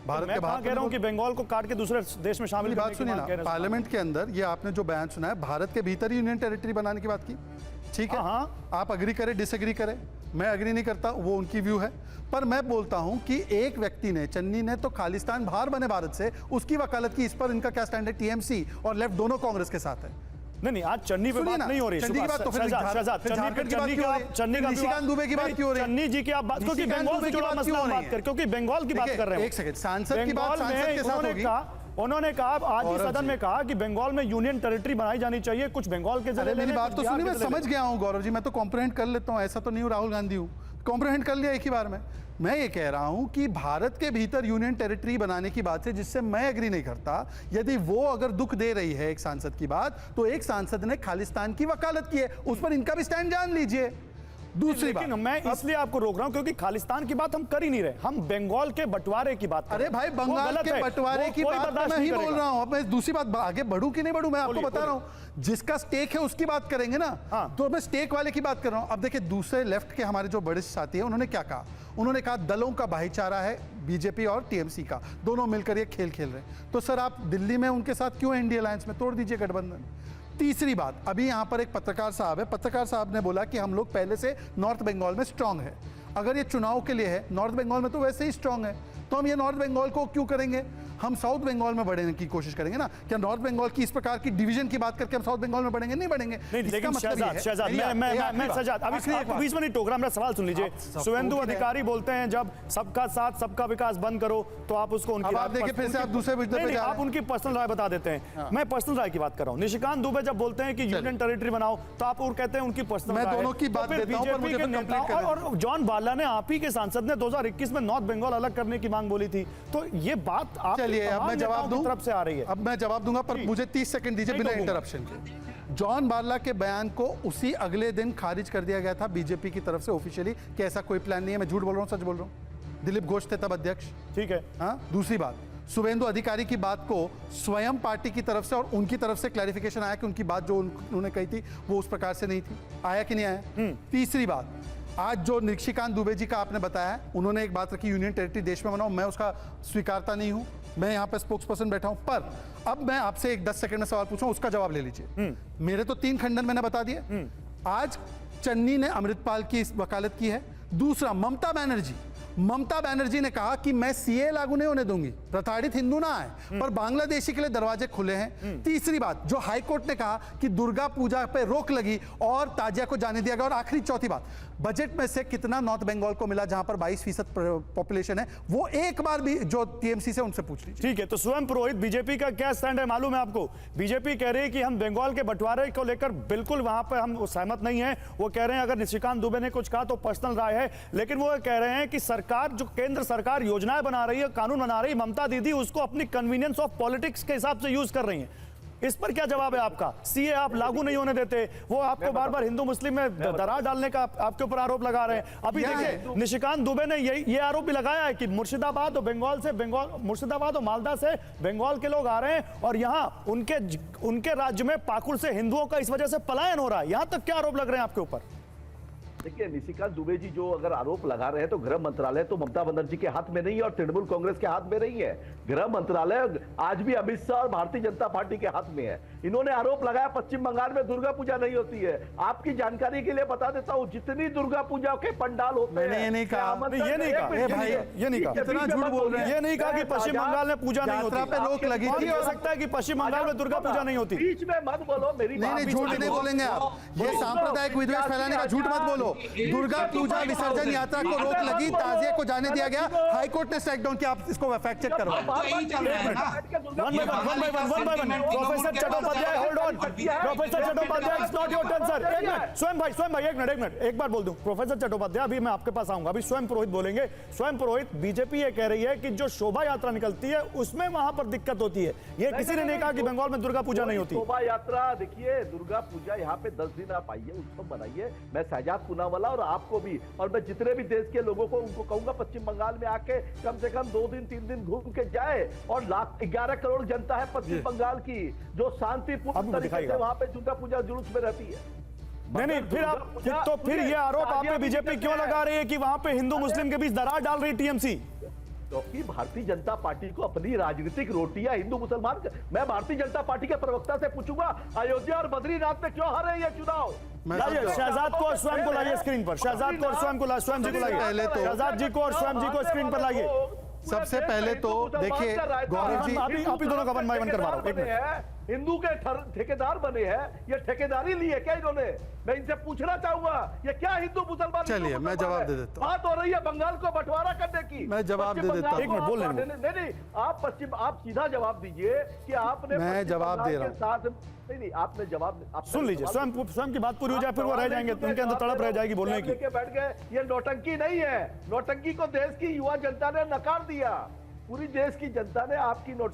भारत मैं के बाहर कह रहा हूं कि बंगाल को काट के दूसरे देश में शामिल बात सुनिए ना, पार्लियामेंट के अंदर ये आपने जो बयान सुना है, भारत के भीतर यूनियन टेरिटरी बनाने की बात की, ठीक है। आप अग्री करें डिसएग्री करें, मैं अग्री नहीं करता, वो उनकी व्यू है। पर मैं बोलता हूं कि एक व्यक्ति ने, चन्नी ने तो खालिस्तान बाहर बने भारत से, उसकी वकालत की। इस पर इनका क्या स्टैंड है? टीएमसी और लेफ्ट दोनों कांग्रेस के साथ है। नहीं, आज चन्नी पे बात नहीं हो रही। चन्नी की बात तो फिर झारखंड की बात क्यों हो रही है? निशिकांत दुबे की बात क्यों हो रही है? चन्नी जी की आप बात, क्योंकि बंगाल से जुड़ा मसला बात कर, क्योंकि बंगाल की बात कर रहे हैं। एक सेकंड, सांसद की बात सांसद के साथ होगी। उन्होंने कहा आज ही सदन में कहा कि बंगाल में यूनियन टेरिटरी बनाई जानी चाहिए, कुछ बंगाल के जरिए। मेरी बात तो सुनिए, मैं समझ गया हूं गौरव जी, मैं तो कॉम्प्रिहेंड कर लेता हूं, ऐसा तो नहीं हूं राहुल गांधी हूं, कॉम्प्रिहेंड कर लिया एक ही बार में। मैं ये कह रहा हूं कि भारत के भीतर यूनियन टेरिटरी बनाने की बात है, जिससे मैं एग्री नहीं करता। यदि वो अगर दुख दे रही है एक सांसद की बात, तो एक सांसद ने खालिस्तान की वकालत की है, उस पर इनका भी स्टैंड जान लीजिए। दूसरी बात, मैं इसलिए आपको रोक रहा हूं क्योंकि खालिस्तान की बात हम कर ही नहीं रहे, हम बंगाल के बंटवारे की बात कर रहे हैं। अरे भाई, बंगाल के बंटवारे की बात मैं ही बोल रहा हूं। अब मैं दूसरी बात आगे बढ़ूं कि नहीं बढ़ूं, मैं आपको बता रहा हूं। जिसका स्टेक है उसकी बात करेंगे ना, तो मैं स्टेक वाले की बात कर रहा हूं। अब देखिए, दूसरे लेफ्ट के हमारे जो बड़े साथी हैं, उन्होंने क्या कहा? उन्होंने कहा दलों का भाईचारा है बीजेपी और टीएमसी का, दोनों मिलकर ये खेल खेल रहे हैं। तो सर, आप दिल्ली में उनके साथ क्यों एनडीए अलायंस में? तोड़ दीजिए गठबंधन। तीसरी बात, अभी यहां पर एक पत्रकार साहब है, पत्रकार साहब ने बोला कि हम लोग पहले से नॉर्थ बंगाल में स्ट्रांग है। अगर ये चुनाव के लिए है, नॉर्थ बंगाल में तो वैसे ही स्ट्रांग है, तो हम ये नॉर्थ बंगाल को क्यों करेंगे? हम साउथ बंगाल में बढ़ने की कोशिश करेंगे ना। क्या नॉर्थ बंगाल की इस प्रकार की डिवीजन की बात करके हम साउथ बंगाल में बढ़ेंगे? नहीं बढ़ेंगे। लेकिन शहजाद अभी बीच में नहीं टोक रहा, मेरा सवाल सुन लीजिए। शुभेंदु अधिकारी बोलते हैं जब सबका साथ सबका विकास बंद करो, तो आप उसको उनकी आप देखिए, फिर से आप दूसरे मुद्दे पे जा रहे हैं। आप उनकी पर्सनल राय बता देते हैं। मैं पर्सनल राय की बात कर रहा हूं। निशिकांत दुबे जब बोलते हैं कि यूनियन टेरिटरी बनाओ, तो आप और कहते हैं उनकी पर्सनल राय। मैं दोनों की बात देता हूं, पर मुझे फिर कंप्लीट करना है। और जॉन बाला ने, आप ही के सांसद ने 2021 में नॉर्थ बंगाल अलग करने की मांग बोली थी। तो ये बात आप, चलिए अब मैं जवाब दूं, तरफ से आ रही है। अब मैं जवाब दूंगा, पर मुझे 30 सेकंड दीजिए बिना इंटरप्शन के। जॉन बार्ला के बयान को उसी अगले दिन खारिज कर दिया गया था बीजेपी की तरफ से ऑफिशियली कि ऐसा कोई प्लान नहीं है। मैं झूठ बोल रहा हूं, सच बोल रहा हूं? दिलीप घोष थे तब अध्यक्ष, ठीक है। हाँ, दूसरी बात, शुभेंदु अधिकारी की बात को स्वयं पार्टी की तरफ से और उनकी तरफ से क्लैरिफिकेशन आया कि उनकी बात जो उन्होंने कही थी वो उस प्रकार से नहीं थी। आया कि नहीं आया? तीसरी बात, आज जो निशिकांत दुबे जी का आपने बताया, उन्होंने एक बात रखी, यूनियन टेरिटरी देश में बनाओ। मैं उसका स्वीकारता नहीं हूं, मैं यहाँ पे स्पोक्स पर्सन बैठा हूं। पर अब मैं आपसे एक 10 सेकंड में सवाल पूछूं, उसका जवाब ले लीजिए। मेरे तो 3 खंडन मैंने बता दिए। आज चन्नी ने अमृतपाल की वकालत की है। दूसरा, ममता बनर्जी ने कहा कि मैं सीए लागू नहीं होने दूंगी, प्रताड़ित हिंदू ना आए, पर बांग्लादेशी के लिए दरवाजे खुले हैं। तीसरी बात, जो हाई कोर्ट ने कहा कि दुर्गा पूजा पे रोक लगी और ताजिया को जाने दिया गया। और आखिरी चौथी बात, बजट में से कितना नॉर्थ बंगाल को मिला, जहां पर 22% पॉपुलेशन है, वो एक बार भी जो टीएमसी से उनसे पूछ लीजिए। ठीक है, तो स्वयं पुरोहित, बीजेपी का क्या स्टैंड है मालूम है आपको? बीजेपी कह रही है कि हम बंगाल के बंटवारे को लेकर बिल्कुल वहां पर हम सहमत नहीं है। वो कह रहे हैं अगर निशिकांत दुबे ने कुछ कहा तो पर्सनल राय है, लेकिन वो कह रहे हैं कि सरकार, जो केंद्र सरकार योजनाएं बना रही है, कानून बना रही है, ममता दीदी उसको अपनी कन्वीनियंस ऑफ पॉलिटिक्स के हिसाब से यूज कर रही हैं। इस पर क्या जवाब है आपका? सीए आप लागू नहीं होने देते, वो आपको बार बार हिंदू मुस्लिम में दरार डालने का आपके ऊपर आरोप लगा रहे हैं। अभी देखिए, निशिकांत दुबे ने ये आरोप भी लगाया है कि मुर्शिदाबाद और मालदा से बंगाल के लोग आ रहे हैं और यहां उनके राज्य में पाकुड़ से हिंदुओं का इस वजह से पलायन हो रहा है। यहां तक क्या आरोप लग रहे हैं आपके ऊपर? देखिए, निशिकांत दुबे जी जो अगर आरोप लगा रहे हैं तो गृह मंत्रालय तो ममता बनर्जी के हाथ में नहीं है और तृणमूल कांग्रेस के हाथ में नहीं है। गृह मंत्रालय आज भी अमित शाह और भारतीय जनता पार्टी के हाथ में है। इन्होंने आरोप लगाया पश्चिम बंगाल में दुर्गा पूजा नहीं होती है। आपकी जानकारी के लिए बता देता हूं, जितनी दुर्गा पूजा के पंडाल होते हैं, ये नहीं कहा, ये नहीं कहा, कितना झूठ बोल रहे हैं। ये नहीं कहा कि पश्चिम बंगाल में पूजा नहीं होती। पे रोक लगी थी, हो सकता है कि पश्चिम बंगाल में दुर्गा पूजा नहीं होती। बीच में मत बोलो, मेरी नहीं, झूठ नहीं बोलेंगे आप। ये सांप्रदायिक विद्वेष फैलाने का झूठ मत बोलो। दुर्गा पूजा विसर्जन यात्रा को रोक लगी, ताजिए को जाने दिया गया, हाईकोर्ट ने स्ट्राइक डाउन किया। आप इसको फैक्ट चेक करो। Professor Chattopadhyay, hold on. Professor Chattopadhyay, it's not your turn sir. एक मिनट, स्वयं भाई एक मिनट, एक बार बोल दूं। प्रोफेसर चट्टोपाध्याय, अभी मैं आपके पास आऊंगा, अभी स्वयं पुरोहित बोलेंगे। स्वयं पुरोहित, बीजेपी ये कह रही है कि जो शोभा यात्रा निकलती है उसमें वहां पर दिक्कत होती है। ये किसी ने नहीं कहा कि बंगाल में दुर्गा पूजा नहीं होती। शोभा यात्रा, देखिए, दुर्गा पूजा यहाँ पे 10 दिन आप आइए, उत्सव बनाइए। मैं शहजाद पूनावाला और आपको भी, और मैं जितने भी देश के लोगों को उनको कहूंगा पश्चिम बंगाल में आके कम से कम 2 दिन 3 दिन घूम के जाए। और 11 करोड़ जनता है पश्चिम बंगाल की, जो शांतिपूर्ण तरीके से वहां पे दुर्गा पूजा जुलूस में रहती है। नहीं, फिर ये आरोप आप पे बीजेपी क्यों लगा रही है कि वहां पे हिंदू मुस्लिम के बीच दरार डाल रही टीएमसी? क्योंकि भारतीय जनता पार्टी को अपनी राजनीतिक रोटियां हिंदू मुसलमान मैं भारतीय जनता पार्टी के प्रवक्ता से पूछूंगा, अयोध्या और बद्रीनाथ में क्यों हारे ये चुनाव? लाइए शहजाद को और स्वयं को लाइए स्क्रीन पर, शहजाद को और स्वयं को स्वयं जी को लाइए, पहले तो शहजाद जी को और स्वयं जी को स्क्रीन पर लाइए। सबसे पहले तो देखिए गौरव जी, आप ही दोनों का वन बाय वन करवा रहा हूं, एक मिनट। हिंदू के ठेकेदार बने हैं, ये ठेकेदारी ली है क्या इन्होंने? मैं इनसे पूछना चाहूंगा, ये क्या हिंदू मुसलमान? चलिए, मैं जवाब दे देता हूं। बात हो रही है बंगाल को बंटवारा करने की। मैं जवाब दे देता हूं। एक मिनट, बोल लेने दो। नहीं, आप सीधा जवाब दीजिए कि आपने मैं जवाब दे रहा हूं। साथ नहीं, आपने जवाब सुन लीजिए, स्वयं की बात पूरी हो जाए, फिर वो रह जाएंगे, उनके अंदर तड़प रह जाएगी बोलने की। लेके बैठ गए, ये नौटंकी नहीं है। नौटंकी को देश की युवा जनता ने नकार दिया। पूरी देश की जनता ने आपकी